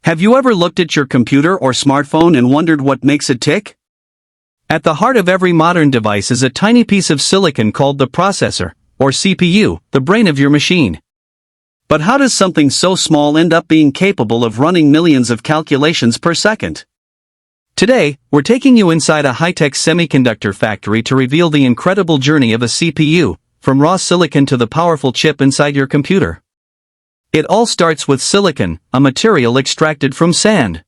Have you ever looked at your computer or smartphone and wondered what makes it tick? At the heart of every modern device is a tiny piece of silicon called the processor, or CPU, the brain of your machine. But how does something so small end up being capable of running millions of calculations per second? Today, we're taking you inside a high-tech semiconductor factory to reveal the incredible journey of a CPU, from raw silicon to the powerful chip inside your computer. It all starts with silicon, a material extracted from sand.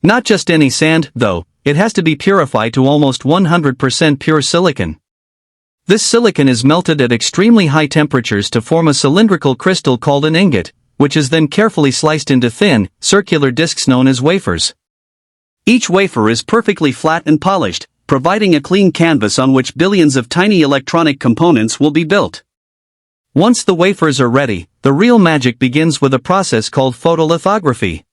Not just any sand, though, it has to be purified to almost 100% pure silicon. This silicon is melted at extremely high temperatures to form a cylindrical crystal called an ingot, which is then carefully sliced into thin, circular discs known as wafers. Each wafer is perfectly flat and polished, providing a clean canvas on which billions of tiny electronic components will be built. Once the wafers are ready, the real magic begins with a process called photolithography.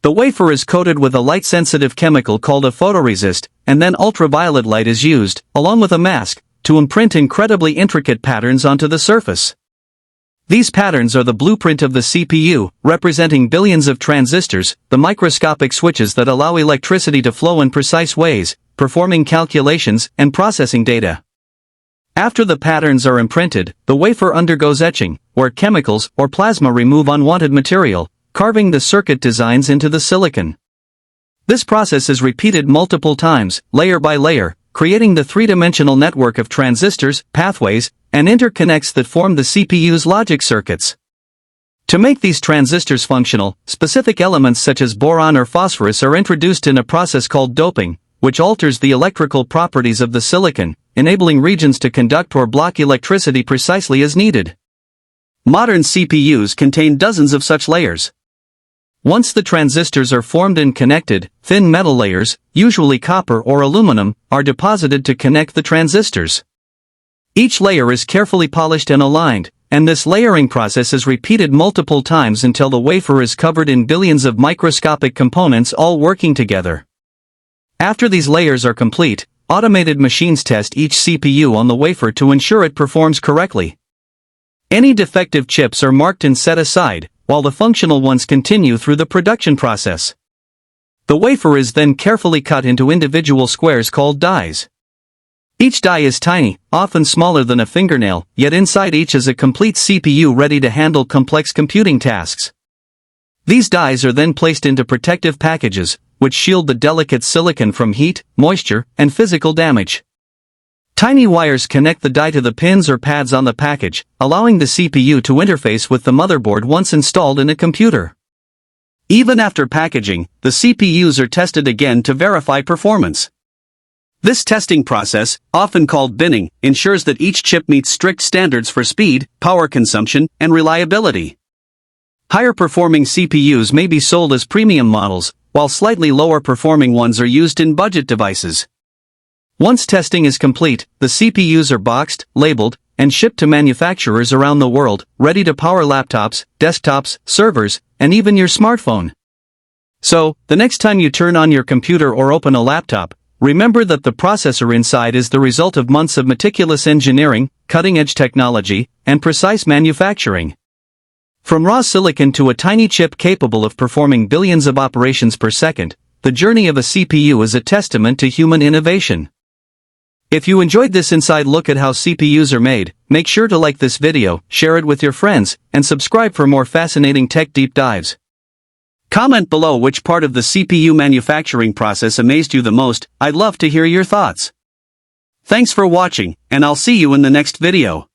The wafer is coated with a light-sensitive chemical called a photoresist, and then ultraviolet light is used, along with a mask, to imprint incredibly intricate patterns onto the surface. These patterns are the blueprint of the CPU, representing billions of transistors, the microscopic switches that allow electricity to flow in precise ways, performing calculations and processing data. After the patterns are imprinted, the wafer undergoes etching, where chemicals or plasma remove unwanted material, carving the circuit designs into the silicon. This process is repeated multiple times, layer by layer, creating the three-dimensional network of transistors, pathways, and interconnects that form the CPU's logic circuits. To make these transistors functional, specific elements such as boron or phosphorus are introduced in a process called doping, which alters the electrical properties of the silicon, enabling regions to conduct or block electricity precisely as needed. Modern CPUs contain dozens of such layers. Once the transistors are formed and connected, thin metal layers, usually copper or aluminum, are deposited to connect the transistors. Each layer is carefully polished and aligned, and this layering process is repeated multiple times until the wafer is covered in billions of microscopic components all working together. After these layers are complete, automated machines test each CPU on the wafer to ensure it performs correctly. Any defective chips are marked and set aside, while the functional ones continue through the production process. The wafer is then carefully cut into individual squares called dies. Each die is tiny, often smaller than a fingernail, yet inside each is a complete CPU ready to handle complex computing tasks. These dies are then placed into protective packages, which shield the delicate silicon from heat, moisture, and physical damage. Tiny wires connect the die to the pins or pads on the package, allowing the CPU to interface with the motherboard once installed in a computer. Even after packaging, the CPUs are tested again to verify performance. This testing process, often called binning, ensures that each chip meets strict standards for speed, power consumption, and reliability. Higher-performing CPUs may be sold as premium models, while slightly lower-performing ones are used in budget devices. Once testing is complete, the CPUs are boxed, labeled, and shipped to manufacturers around the world, ready to power laptops, desktops, servers, and even your smartphone. So, the next time you turn on your computer or open a laptop, remember that the processor inside is the result of months of meticulous engineering, cutting-edge technology, and precise manufacturing. From raw silicon to a tiny chip capable of performing billions of operations per second, the journey of a CPU is a testament to human innovation. If you enjoyed this inside look at how CPUs are made, make sure to like this video, share it with your friends, and subscribe for more fascinating tech deep dives. Comment below which part of the CPU manufacturing process amazed you the most. I'd love to hear your thoughts. Thanks for watching, and I'll see you in the next video.